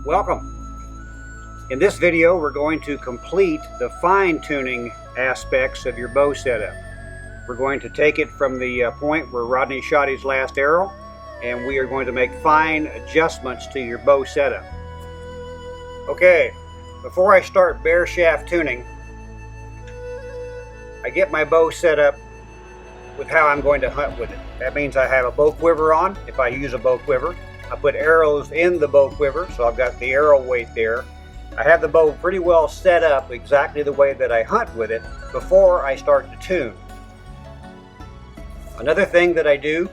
Welcome. In this video, we're going to complete the fine-tuning aspects of your bow setup. We're going to take it from the point where Rodney shot his last arrow, and we are going to make fine adjustments to your bow setup. Okay, before I start bare shaft tuning, I get my bow set up with how I'm going to hunt with it. That means I have a bow quiver on, if I use a bow quiver. I put arrows in the bow quiver, so I've got the arrow weight there. I have the bow pretty well set up exactly the way that I hunt with it before I start to tune. Another thing that I do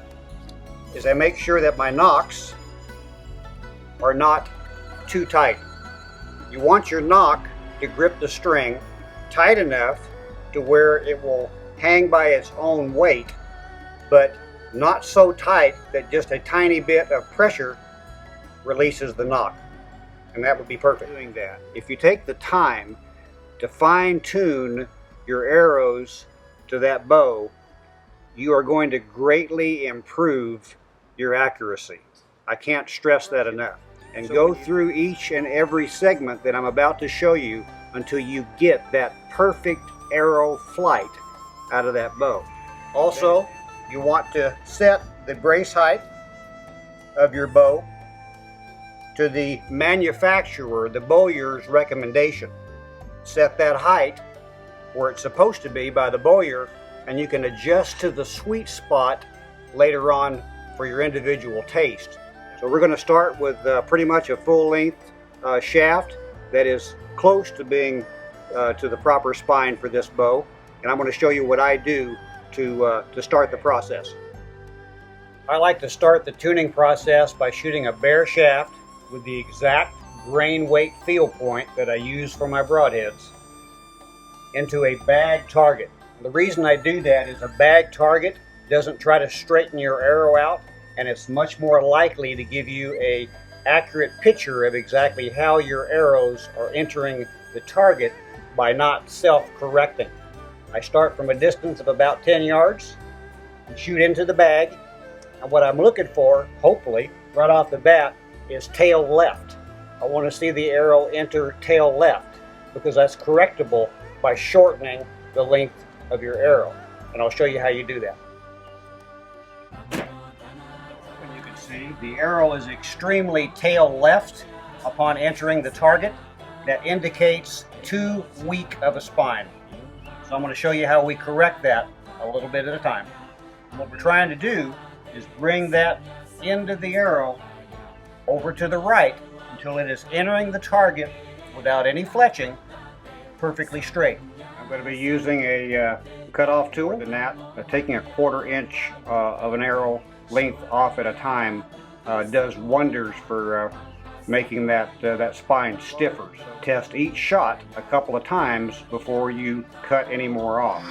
is I make sure that my nocks are not too tight. You want your nock to grip the string tight enough to where it will hang by its own weight, but not so tight that just a tiny bit of pressure releases the nock. And that would be perfect. Doing that, if you take the time to fine tune your arrows to that bow, you are going to greatly improve your accuracy. I can't stress that enough. And go through each and every segment that I'm about to show you until you get that perfect arrow flight out of that bow. Also, you want to set the brace height of your bow to the manufacturer, the bowyer's recommendation. Set that height where it's supposed to be by the bowyer, and you can adjust to the sweet spot later on for your individual taste. So we're going to start with pretty much a full-length shaft that is close to being to the proper spine for this bow, and I'm going to show you what I do to start the process. I like to start the tuning process by shooting a bare shaft with the exact grain weight feel point that I use for my broadheads into a bag target. The reason I do that is a bag target doesn't try to straighten your arrow out, and it's much more likely to give you an accurate picture of exactly how your arrows are entering the target by not self-correcting. I start from a distance of about 10 yards and shoot into the bag, and what I'm looking for, hopefully, right off the bat, is tail left. I want to see the arrow enter tail left because that's correctable by shortening the length of your arrow, and I'll show you how you do that. And you can see the arrow is extremely tail left upon entering the target. That indicates too weak of a spine. So I'm going to show you how we correct that a little bit at a time. And what we're trying to do is bring that end of the arrow over to the right until it is entering the target without any fletching, perfectly straight. I'm going to be using a cutoff tool and that. Taking a 1/4 inch of an arrow length off at a time does wonders for making that spine stiffer. So test each shot a couple of times before you cut any more off.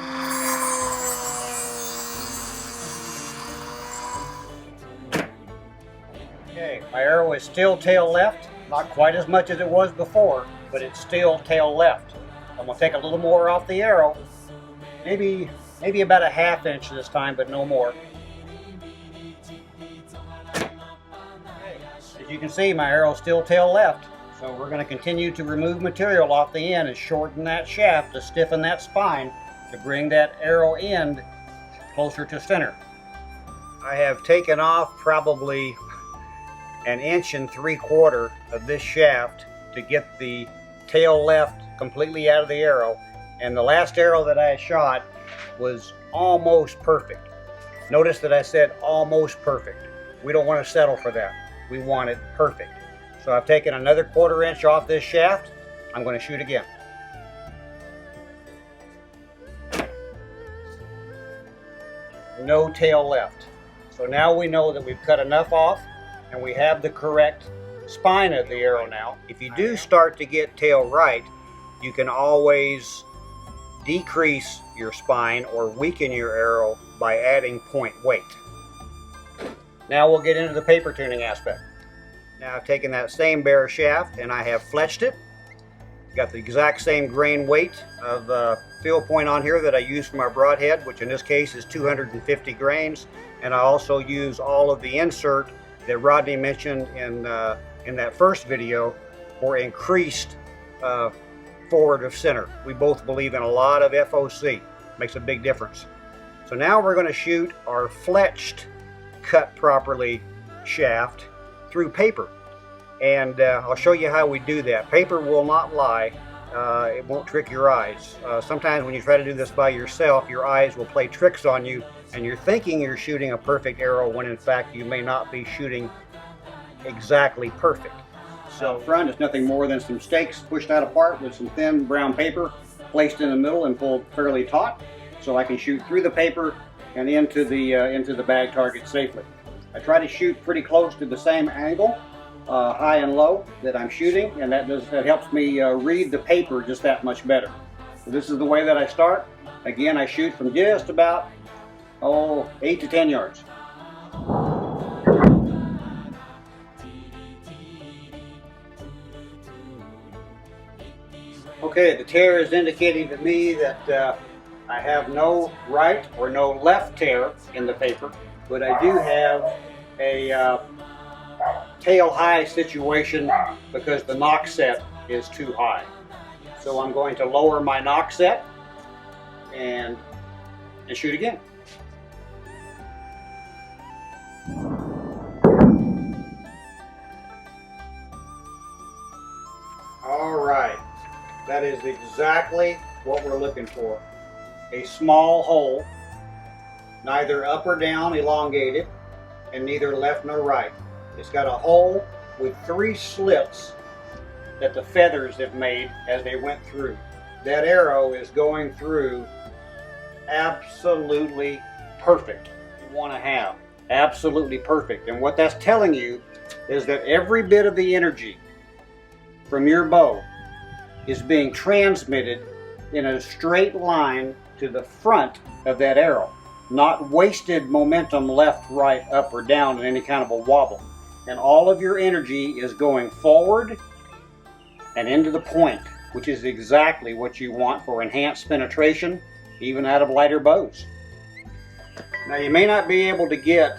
Okay, my arrow is still tail left, not quite as much as it was before, but it's still tail left. I'm going to take a little more off the arrow, maybe about a 1/2 inch this time, but no more. As you can see, my arrow's still tail left, so we're going to continue to remove material off the end and shorten that shaft to stiffen that spine to bring that arrow end closer to center. I have taken off probably 1.75 inches of this shaft to get the tail left completely out of the arrow, and the last arrow that I shot was almost perfect. Notice that I said almost perfect. We don't want to settle for that. We want it perfect. So I've taken another 1/4 inch off this shaft. I'm going to shoot again. No tail left. So now we know that we've cut enough off and we have the correct spine of the arrow now. If you do start to get tail right, you can always decrease your spine or weaken your arrow by adding point weight. Now we'll get into the paper tuning aspect. Now I've taken that same bare shaft and I have fletched it, Got the exact same grain weight of fill point on here that I use for my broadhead, which in this case is 250 grains. And I also use all of the insert that Rodney mentioned in that first video for increased forward of center. We both believe in a lot of FOC. Makes a big difference. So now we're going to shoot our fletched, cut properly shaft through paper. And I'll show you how we do that. Paper will not lie. It won't trick your eyes. Sometimes when you try to do this by yourself, your eyes will play tricks on you and you're thinking you're shooting a perfect arrow when in fact you may not be shooting exactly perfect. So front is nothing more than some stakes pushed out apart with some thin brown paper placed in the middle and pulled fairly taut, so I can shoot through the paper and into the bag target safely. I try to shoot pretty close to the same angle, high and low, that I'm shooting, and that helps me read the paper just that much better. So this is the way that I start. Again, I shoot from just about 8 to 10 yards. Okay, the tear is indicating to me that I have no right or no left tear in the paper, but I do have a tail high situation because the knock set is too high. So I'm going to lower my knock set and shoot again. All right. That is exactly what we're looking for. A small hole, neither up or down elongated, and neither left nor right. It's got a hole with 3 slits that the feathers have made as they went through. That arrow is going through absolutely perfect. You want to have absolutely perfect. And what that's telling you is that every bit of the energy from your bow is being transmitted in a straight line to the front of that arrow. Not wasted momentum left, right, up, or down in any kind of a wobble. And all of your energy is going forward and into the point, which is exactly what you want for enhanced penetration, even out of lighter bows. Now you may not be able to get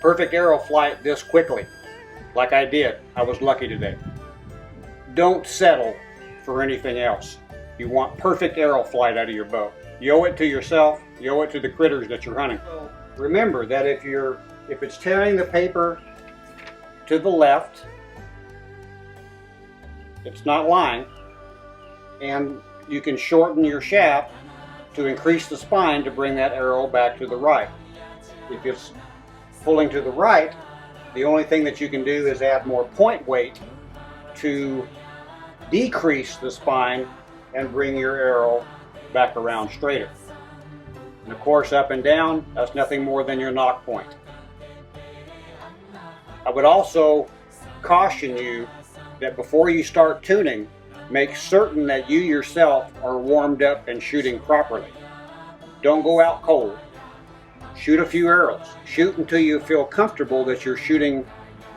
perfect arrow flight this quickly, like I did. I was lucky today. Don't settle for anything else. You want perfect arrow flight out of your bow. You owe it to yourself, you owe it to the critters that you're hunting. Remember that if it's tearing the paper to the left, it's not lying, and you can shorten your shaft to increase the spine to bring that arrow back to the right. If it's pulling to the right, the only thing that you can do is add more point weight to decrease the spine and bring your arrow back around straighter. And of course, up and down, that's nothing more than your knock point. I would also caution you that before you start tuning, make certain that you yourself are warmed up and shooting properly. Don't go out cold. Shoot a few arrows. Shoot until you feel comfortable that you're shooting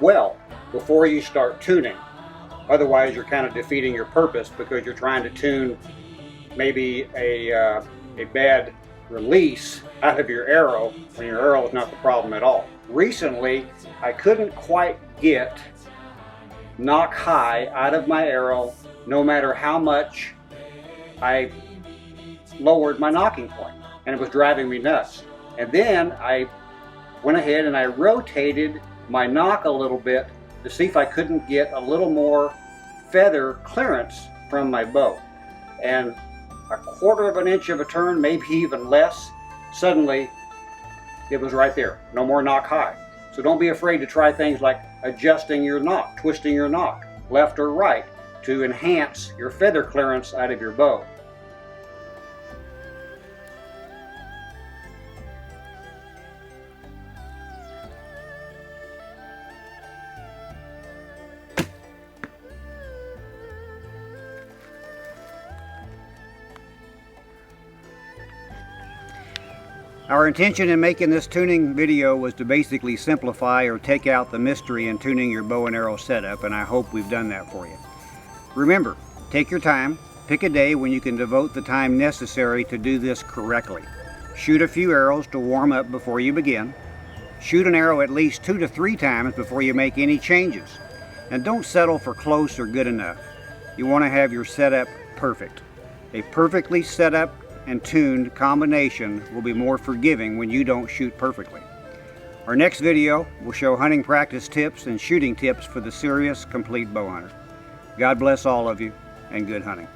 well before you start tuning. Otherwise, you're kind of defeating your purpose because you're trying to tune maybe a bad release out of your arrow when your arrow is not the problem at all. Recently, I couldn't quite get knock high out of my arrow no matter how much I lowered my knocking point, and it was driving me nuts. And then I went ahead and I rotated my knock a little bit to see if I couldn't get a little more feather clearance from my bow. And a 1/4 of an inch of a turn, maybe even less, suddenly it was right there. No more knock high. So don't be afraid to try things like adjusting your knock, twisting your knock, left or right, to enhance your feather clearance out of your bow. Our intention in making this tuning video was to basically simplify or take out the mystery in tuning your bow and arrow setup, and I hope we've done that for you. Remember, Take your time. Pick a day when you can devote the time necessary to do this correctly. Shoot a few arrows to warm up before you begin. Shoot an arrow at least 2 to 3 times before you make any changes. And don't settle for close or good enough. You want to have your setup perfect. A perfectly set up and tuned combination will be more forgiving when you don't shoot perfectly. Our next video will show hunting practice tips and shooting tips for the serious, complete bow hunter. God bless all of you, and good hunting.